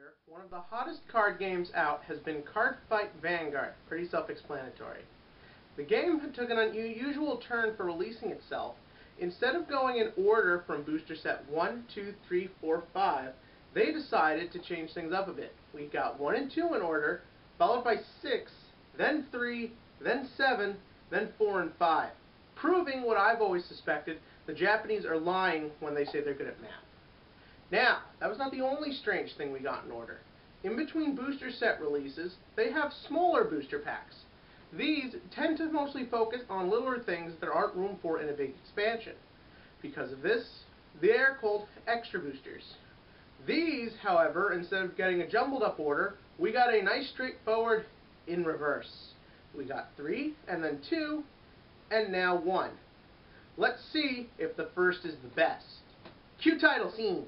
year, one of the hottest card games out has been Card Fight Vanguard. Pretty self-explanatory. The game took an unusual turn for releasing itself. Instead of going in order from booster set 1, 2, 3, 4, 5, they decided to change things up a bit. We got 1 and 2 in order, followed by 6, then 3, then 7, then 4 and 5. Proving what I've always suspected, the Japanese are lying when they say they're good at math. Now, that was not the only strange thing we got in order. In between booster set releases, they have smaller booster packs. These tend to mostly focus on littler things there aren't room for in a big expansion. Because of this, they're called extra boosters. These, however, instead of getting a jumbled up order, we got a nice straightforward in reverse. We got 3, and then 2, and now 1. Let's see if the first is the best. Cue title scene.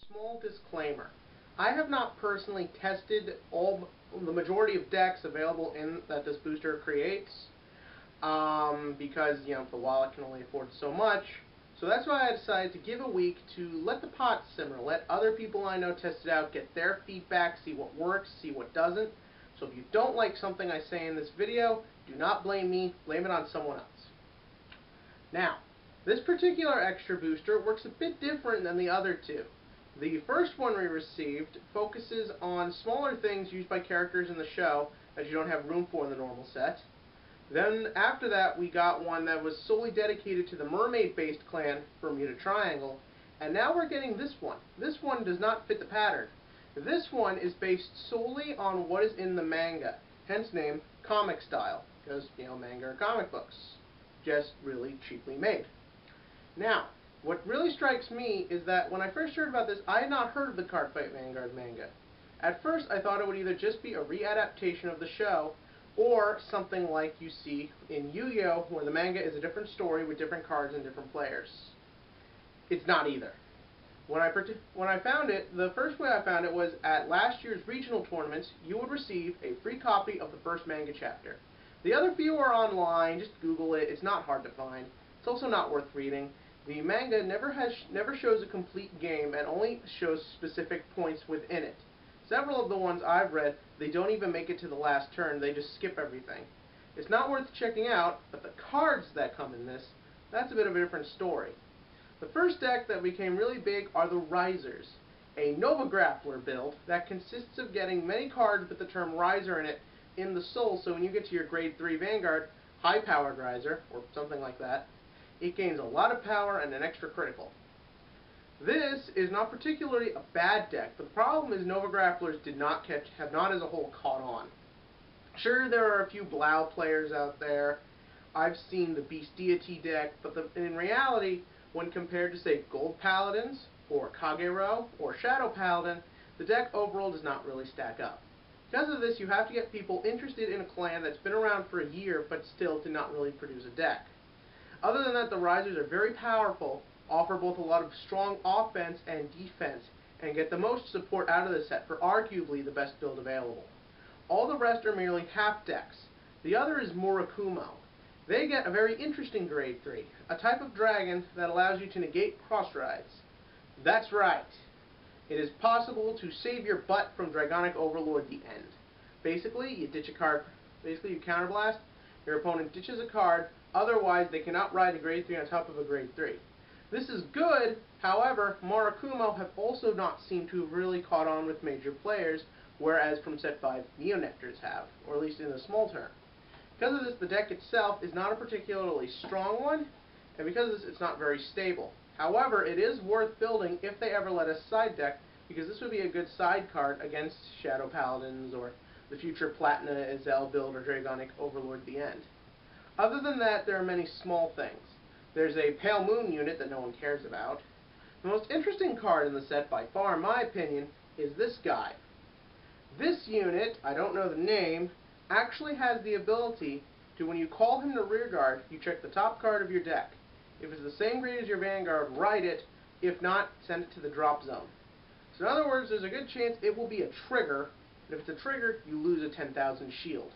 Small disclaimer. I have not personally tested the majority of decks available that this booster creates because, the wallet can only afford so much. So that's why I decided to give a week to let the pot simmer, let other people I know test it out, get their feedback, see what works, see what doesn't. So if you don't like something I say in this video, do not blame me, blame it on someone else. Now, this particular extra booster works a bit different than the other two. The first one we received focuses on smaller things used by characters in the show that you don't have room for in the normal set. Then after that we got one that was solely dedicated to the mermaid-based clan Bermuda Triangle, and now we're getting this one. This one does not fit the pattern. This one is based solely on what is in the manga, hence name comic style, because, manga are comic books, just really cheaply made. Now, what really strikes me is that when I first heard about this, I had not heard of the Card Fight Vanguard manga. At first, I thought it would either just be a readaptation of the show, or something like you see in Yu-Gi-Oh!, where the manga is a different story with different cards and different players. It's not either. When I found it, the first way I found it was at last year's regional tournaments, you would receive a free copy of the first manga chapter. The other few are online, just Google it, it's not hard to find. It's also not worth reading. The manga never shows a complete game and only shows specific points within it. Several of the ones I've read, they don't even make it to the last turn, they just skip everything. It's not worth checking out, but the cards that come in this, that's a bit of a different story. The first deck that became really big are the Risers, a Nova Grappler build that consists of getting many cards with the term Riser in it in the soul, so when you get to your grade 3 Vanguard, high-powered Riser, or something like that, it gains a lot of power and an extra critical. This is not particularly a bad deck. The problem is Nova Grapplers have not as a whole caught on. Sure, there are a few Blau players out there. I've seen the Beast Deity deck, but in reality, when compared to, say, Gold Paladins, or Kagero, or Shadow Paladin, the deck overall does not really stack up. Because of this, you have to get people interested in a clan that's been around for a year, but still did not really produce a deck. Other than that, the Risers are very powerful, offer both a lot of strong offense and defense, and get the most support out of the set for arguably the best build available. All the rest are merely half decks. The other is Murakumo. They get a very interesting grade 3, a type of dragon that allows you to negate cross rides. That's right. It is possible to save your butt from Dragonic Overlord the end. Basically, you ditch a card. Basically, you counterblast, your opponent ditches a card, otherwise they cannot ride a grade 3 on top of a grade 3. This is good, however, Murakumo have also not seemed to have really caught on with major players, whereas from set 5, Neonectars have, or at least in a small term. Because of this, the deck itself is not a particularly strong one, and because of this, it's not very stable. However, it is worth building if they ever let us side deck, because this would be a good side card against Shadow Paladins, or the future Platina Azel build, or Dragonic Overlord at the end. Other than that, there are many small things. There's a Pale Moon unit that no one cares about. The most interesting card in the set, by far in my opinion, is this guy. This unit, I don't know the name, actually has the ability to, when you call him to rearguard, you check the top card of your deck. If it's the same grade as your Vanguard, write it. If not, send it to the drop zone. So in other words, there's a good chance it will be a trigger, and if it's a trigger, you lose a 10,000 shield.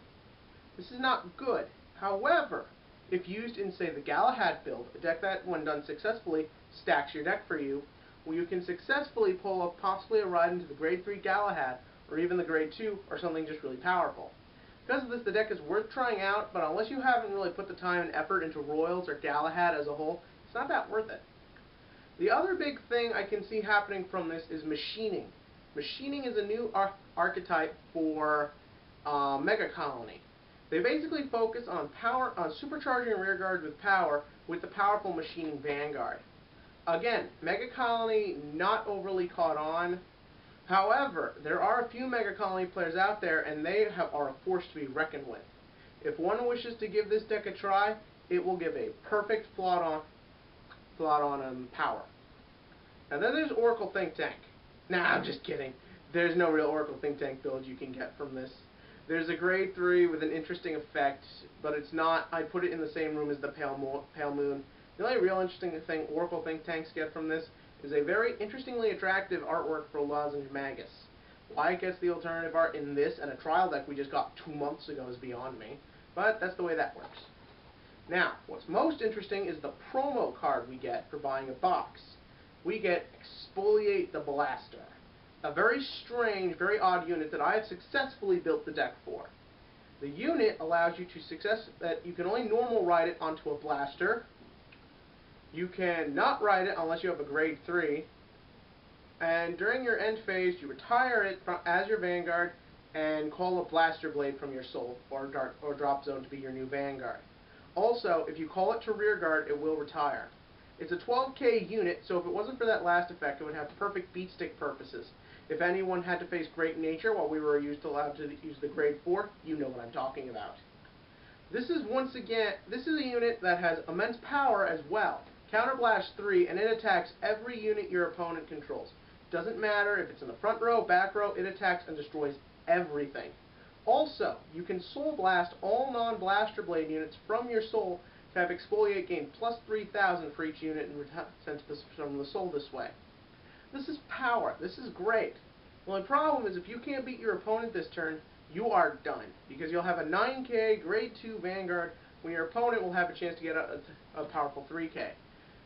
This is not good. However, If used in, say, the Galahad build, a deck that, when done successfully, stacks your deck for you, well, you can successfully pull up possibly a ride into the Grade 3 Galahad, or even the Grade 2, or something just really powerful. Because of this, the deck is worth trying out, but unless you haven't really put the time and effort into Royals or Galahad as a whole, it's not that worth it. The other big thing I can see happening from this is machining. Machining is a new archetype for Mega Colony. They basically focus on supercharging rearguard with power with the powerful machining Vanguard. Again, Mega Colony not overly caught on. However, there are a few Mega Colony players out there, and they are a force to be reckoned with. If one wishes to give this deck a try, it will give a perfect plot on power. Now then there's Oracle Think Tank. Nah, I'm just kidding. There's no real Oracle Think Tank build you can get from this. There's a Grade 3 with an interesting effect, but it's not, I put it in the same room as the Pale Moon. The only real interesting thing Oracle Think Tanks get from this is a very interestingly attractive artwork for Lozenge Magus. Why it gets the alternative art in this and a trial deck we just got 2 months ago is beyond me, but that's the way that works. Now, what's most interesting is the promo card we get for buying a box. We get Exfoliate the Blaster, a very strange, very odd unit that I have successfully built the deck for. The unit allows you that you can only normal ride it onto a blaster. You can not ride it unless you have a Grade 3. And during your end phase, you retire it as your Vanguard and call a Blaster Blade from your soul or drop zone to be your new Vanguard. Also, if you call it to rearguard, it will retire. It's a 12k unit, so if it wasn't for that last effect, it would have perfect beatstick purposes. If anyone had to face Great Nature while we were allowed to use the Grade 4, you know what I'm talking about. This is a unit that has immense power as well. Counterblast 3, and it attacks every unit your opponent controls. Doesn't matter if it's in the front row, back row, it attacks and destroys everything. Also, you can Soul Blast all non-Blaster Blade units from your soul to have Exfoliate gain plus 3,000 for each unit and sent from the soul this way. This is power. This is great. The only problem is if you can't beat your opponent this turn, you are done, because you'll have a 9k Grade 2 Vanguard when your opponent will have a chance to get a powerful 3k.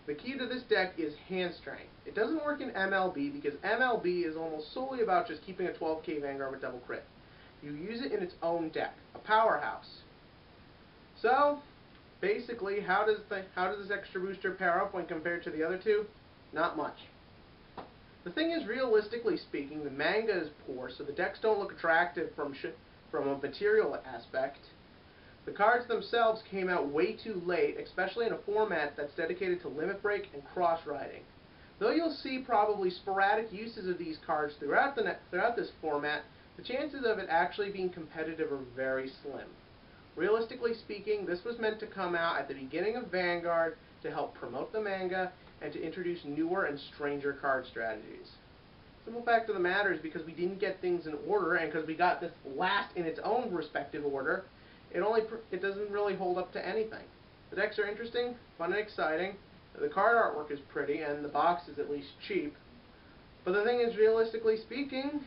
The key to this deck is hand strength. It doesn't work in MLB because MLB is almost solely about just keeping a 12k Vanguard with double crit. You use it in its own deck, a powerhouse. So, basically, how does this extra booster pair up when compared to the other two? Not much. The thing is, realistically speaking, the manga is poor, so the decks don't look attractive from a material aspect. The cards themselves came out way too late, especially in a format that's dedicated to Limit Break and Cross-Riding. Though you'll see probably sporadic uses of these cards throughout this format, the chances of it actually being competitive are very slim. Realistically speaking, this was meant to come out at the beginning of Vanguard to help promote the manga and to introduce newer and stranger card strategies. Simple fact of the matter is because we didn't get things in order and because we got this last in its own respective order, it doesn't really hold up to anything. The decks are interesting, fun and exciting, the card artwork is pretty, and the box is at least cheap. But the thing is, realistically speaking,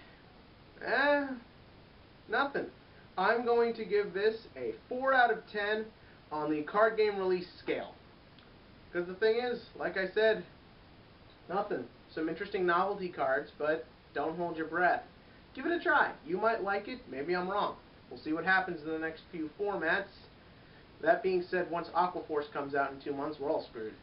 nothing. I'm going to give this a 4 out of 10 on the card game release scale. Because the thing is, like I said, nothing. Some interesting novelty cards, but don't hold your breath. Give it a try. You might like it, maybe I'm wrong. We'll see what happens in the next few formats. That being said, once Aquaforce comes out in 2 months, we're all screwed.